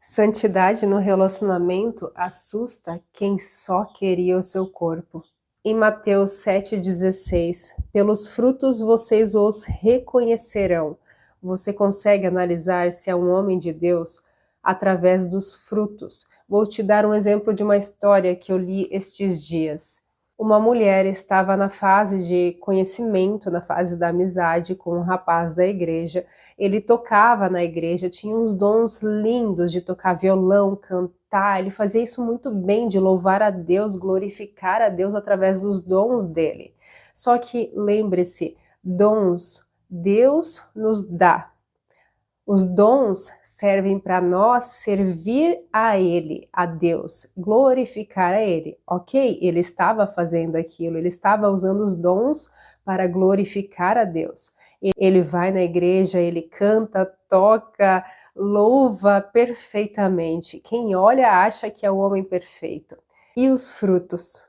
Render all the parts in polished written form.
Santidade no relacionamento assusta quem só queria o seu corpo. Em Mateus 7,16, pelos frutos vocês os reconhecerão. Você consegue analisar se é um homem de Deus através dos frutos. Vou te dar um exemplo de uma história que eu li estes dias. Uma mulher estava na fase de conhecimento, na fase da amizade com um rapaz da igreja. Ele tocava na igreja, tinha uns dons lindos de tocar violão, cantar, ele fazia isso muito bem, de louvar a Deus, glorificar a Deus através dos dons dele. Só que lembre-se, dons Deus nos dá. Os dons servem para nós servir a Ele, a Deus, glorificar a Ele. Ok, ele estava fazendo aquilo, ele estava usando os dons para glorificar a Deus. Ele vai na igreja, ele canta, toca, louva perfeitamente. Quem olha acha que é o homem perfeito. E os frutos?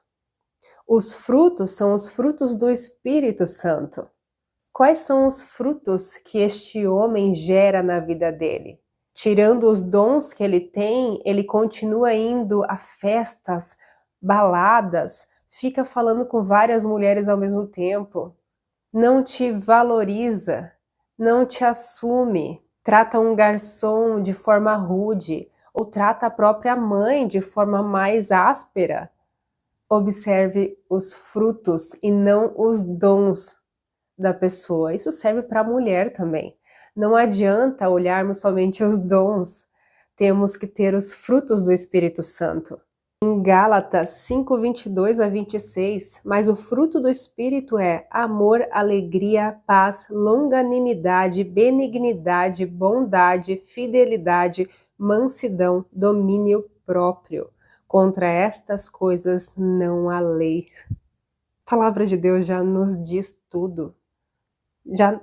Os frutos são os frutos do Espírito Santo. Quais são os frutos que este homem gera na vida dele? Tirando os dons que ele tem, ele continua indo a festas, baladas, fica falando com várias mulheres ao mesmo tempo, não te valoriza, não te assume, trata um garçom de forma rude, ou trata a própria mãe de forma mais áspera. Observe os frutos e não os dons da pessoa. Isso serve para a mulher também. Não adianta olharmos somente os dons, temos que ter os frutos do Espírito Santo. Em Gálatas 5:22-26, mas o fruto do Espírito é amor, alegria, paz, longanimidade, benignidade, bondade, fidelidade, mansidão, domínio próprio. Contra estas coisas não há lei. A palavra de Deus já nos diz tudo. Já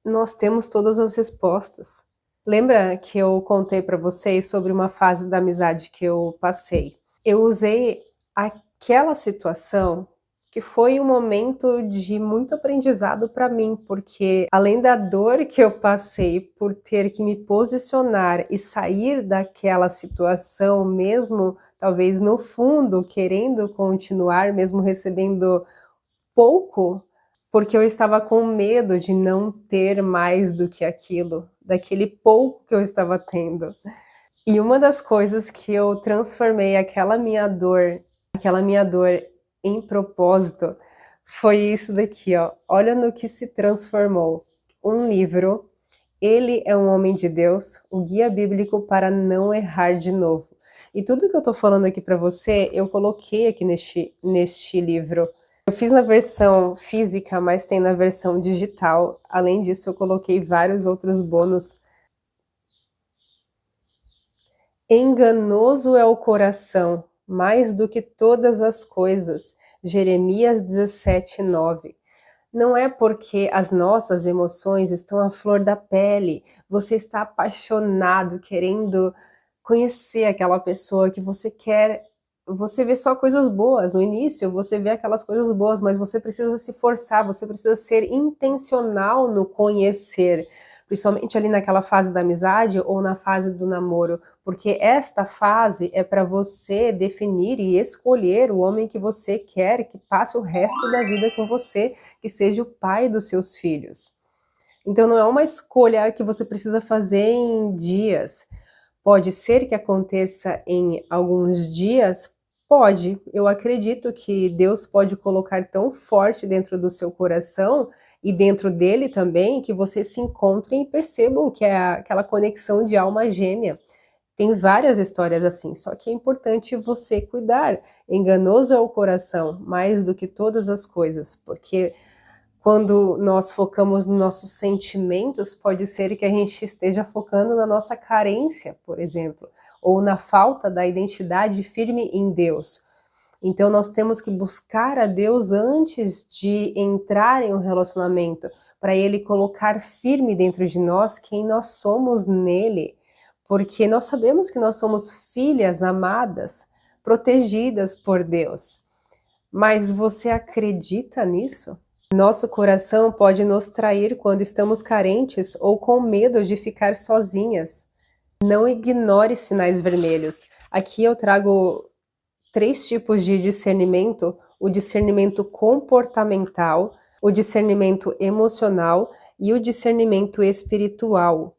nós temos todas as respostas. Lembra que eu contei para vocês sobre uma fase da amizade que eu passei? Eu usei aquela situação que foi um momento de muito aprendizado para mim, porque além da dor que eu passei por ter que me posicionar e sair daquela situação, mesmo talvez no fundo querendo continuar, mesmo recebendo pouco, porque eu estava com medo de não ter mais do que aquilo, daquele pouco que eu estava tendo. E uma das coisas que eu transformei aquela minha dor em propósito, foi isso daqui, ó. Olha no que se transformou. Um livro, Ele é um Homem de Deus, o guia bíblico para não errar de novo. E tudo que eu tô falando aqui para você, eu coloquei aqui neste livro. Eu fiz na versão física, mas tem na versão digital. Além disso, eu coloquei vários outros bônus. Enganoso é o coração, mais do que todas as coisas. Jeremias 17:9. Não é porque as nossas emoções estão à flor da pele, você está apaixonado, querendo conhecer aquela pessoa que você quer. Você vê só coisas boas, no início você vê aquelas coisas boas, mas você precisa se forçar, você precisa ser intencional no conhecer, principalmente ali naquela fase da amizade ou na fase do namoro, porque esta fase é para você definir e escolher o homem que você quer que passe o resto da vida com você, que seja o pai dos seus filhos. Então não é uma escolha que você precisa fazer em dias. Pode ser que aconteça em alguns dias? Pode. Eu acredito que Deus pode colocar tão forte dentro do seu coração e dentro dele também, que vocês se encontrem e percebam que é aquela conexão de alma gêmea. Tem várias histórias assim, só que é importante você cuidar. Enganoso é o coração, mais do que todas as coisas, porque quando nós focamos nos nossos sentimentos, pode ser que a gente esteja focando na nossa carência, por exemplo, ou na falta da identidade firme em Deus. Então nós temos que buscar a Deus antes de entrar em um relacionamento, para Ele colocar firme dentro de nós quem nós somos nele, porque nós sabemos que nós somos filhas amadas, protegidas por Deus. Mas você acredita nisso? Nosso coração pode nos trair quando estamos carentes ou com medo de ficar sozinhas. Não ignore sinais vermelhos. Aqui eu trago 3 tipos de discernimento: o discernimento comportamental, o discernimento emocional e o discernimento espiritual,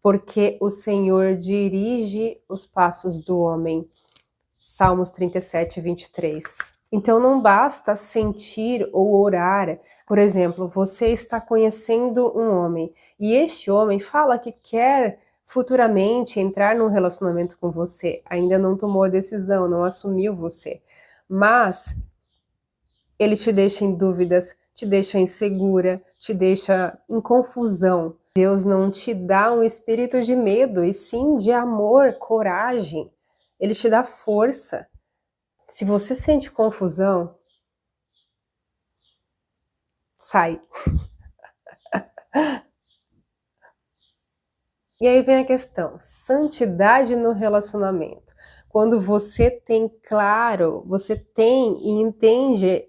porque o Senhor dirige os passos do homem. Salmos 37, 23. Então não basta sentir ou orar. Por exemplo, você está conhecendo um homem e este homem fala que quer futuramente entrar num relacionamento com você. Ainda não tomou a decisão, não assumiu você. Mas ele te deixa em dúvidas, te deixa insegura, te deixa em confusão. Deus não te dá um espírito de medo, e sim de amor, coragem. Ele te dá força. Se você sente confusão, sai. E aí vem a questão, santidade no relacionamento. Quando você tem claro, você tem e entende,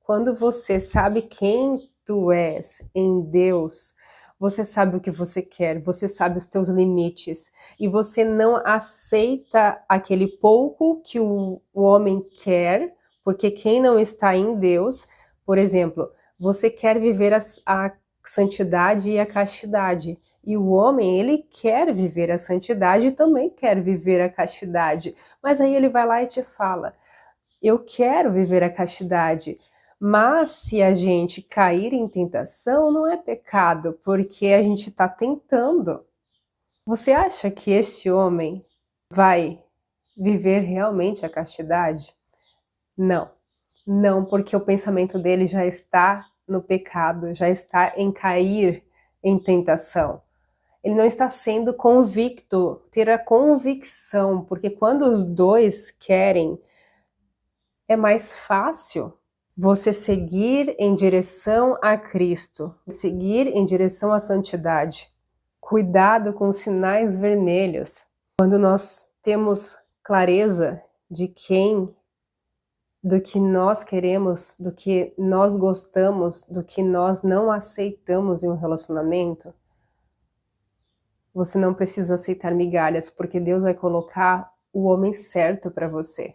quando você sabe quem tu és em Deus, você sabe o que você quer, você sabe os teus limites, e você não aceita aquele pouco que o homem quer, porque quem não está em Deus, por exemplo, você quer viver a santidade e a castidade, e o homem, ele quer viver a santidade e também quer viver a castidade, mas aí ele vai lá e te fala, eu quero viver a castidade, mas se a gente cair em tentação, não é pecado, porque a gente está tentando. Você acha que este homem vai viver realmente a castidade? Não. Não, porque o pensamento dele já está no pecado, já está em cair em tentação. Ele não está sendo convicto, ter a convicção, porque quando os dois querem, é mais fácil você seguir em direção a Cristo, seguir em direção à santidade. Cuidado com os sinais vermelhos. Quando nós temos clareza de quem, do que nós queremos, do que nós gostamos, do que nós não aceitamos em um relacionamento, você não precisa aceitar migalhas, porque Deus vai colocar o homem certo para você.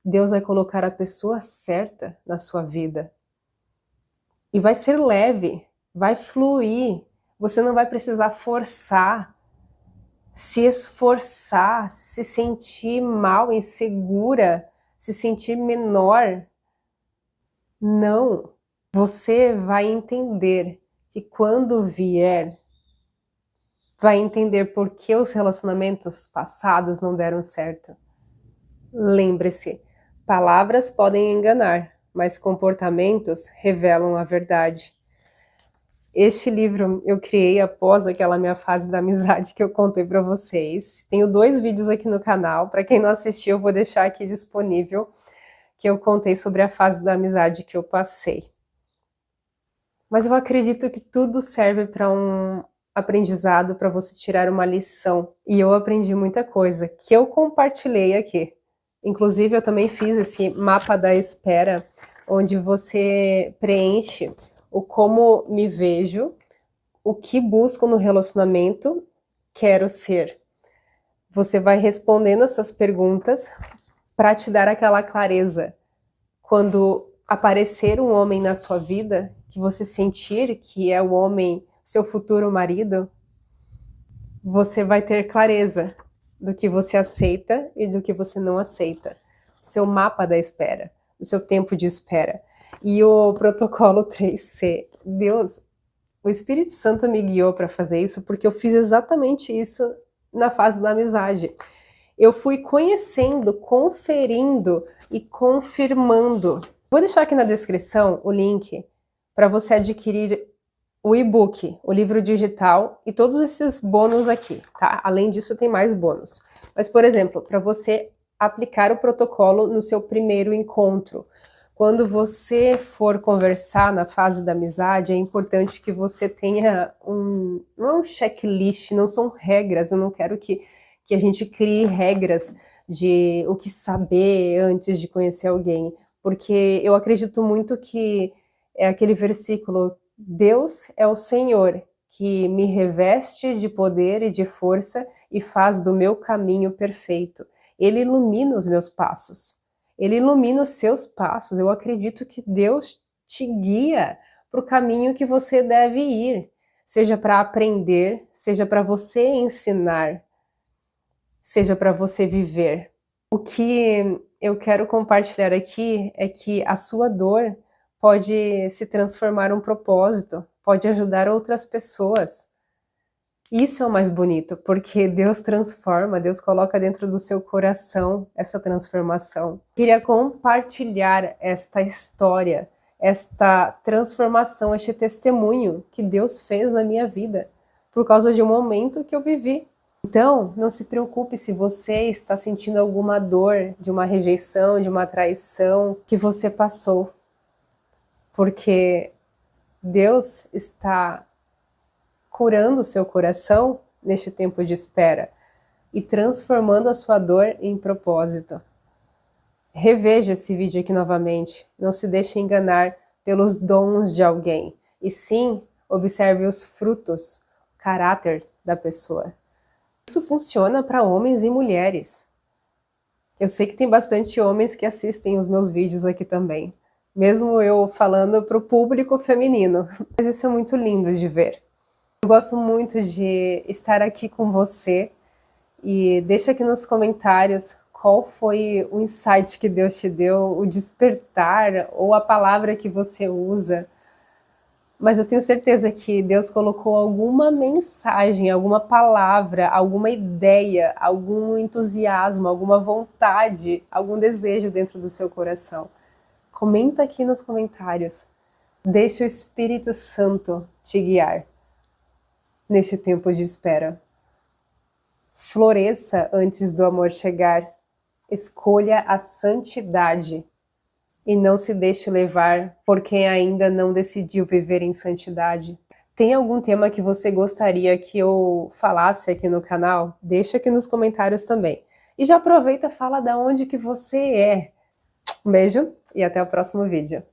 Deus vai colocar a pessoa certa na sua vida. E vai ser leve, vai fluir. Você não vai precisar forçar, se esforçar, se sentir mal, insegura, se sentir menor. Não. Você vai entender que quando vier, vai entender por que os relacionamentos passados não deram certo. Lembre-se, palavras podem enganar, mas comportamentos revelam a verdade. Este livro eu criei após aquela minha fase da amizade que eu contei para vocês. Tenho 2 vídeos aqui no canal, para quem não assistiu eu vou deixar aqui disponível, que eu contei sobre a fase da amizade que eu passei. Mas eu acredito que tudo serve para um aprendizado, para você tirar uma lição. E eu aprendi muita coisa que eu compartilhei aqui. Inclusive eu também fiz esse mapa da espera, onde você preenche o como me vejo, o que busco no relacionamento, quero ser. Você vai respondendo essas perguntas para te dar aquela clareza. Quando aparecer um homem na sua vida, que você sentir que é o homem, seu futuro marido, você vai ter clareza do que você aceita e do que você não aceita. Seu mapa da espera, o seu tempo de espera. E o protocolo 3C, Deus, o Espírito Santo me guiou para fazer isso porque eu fiz exatamente isso na fase da amizade. Eu fui conhecendo, conferindo e confirmando. Vou deixar aqui na descrição o link para você adquirir o e-book, o livro digital e todos esses bônus aqui, tá? Além disso, tem mais bônus. Mas, por exemplo, para você aplicar o protocolo no seu primeiro encontro, quando você for conversar na fase da amizade, é importante que você tenha não é um checklist, não são regras, eu não quero que a gente crie regras de o que saber antes de conhecer alguém, porque eu acredito muito que é aquele versículo, Deus é o Senhor que me reveste de poder e de força e faz do meu caminho perfeito. Ele ilumina os meus passos. Ele ilumina os seus passos. Eu acredito que Deus te guia para o caminho que você deve ir, seja para aprender, seja para você ensinar, seja para você viver. O que eu quero compartilhar aqui é que a sua dor pode se transformar em um propósito, pode ajudar outras pessoas. Isso é o mais bonito, porque Deus transforma, Deus coloca dentro do seu coração essa transformação. Queria compartilhar esta história, esta transformação, este testemunho que Deus fez na minha vida, por causa de um momento que eu vivi. Então, não se preocupe se você está sentindo alguma dor de uma rejeição, de uma traição que você passou, porque Deus está curando o seu coração neste tempo de espera e transformando a sua dor em propósito. Reveja esse vídeo aqui novamente, não se deixe enganar pelos dons de alguém, e sim, observe os frutos, o caráter da pessoa. Isso funciona para homens e mulheres. Eu sei que tem bastante homens que assistem os meus vídeos aqui também, mesmo eu falando para o público feminino, mas isso é muito lindo de ver. Eu gosto muito de estar aqui com você e deixa aqui nos comentários qual foi o insight que Deus te deu, o despertar ou a palavra que você usa. Mas eu tenho certeza que Deus colocou alguma mensagem, alguma palavra, alguma ideia, algum entusiasmo, alguma vontade, algum desejo dentro do seu coração. Comenta aqui nos comentários. Deixe o Espírito Santo te guiar neste tempo de espera. Floresça antes do amor chegar. Escolha a santidade. E não se deixe levar por quem ainda não decidiu viver em santidade. Tem algum tema que você gostaria que eu falasse aqui no canal? Deixa aqui nos comentários também. E já aproveita e fala de onde que você é. Um beijo e até o próximo vídeo.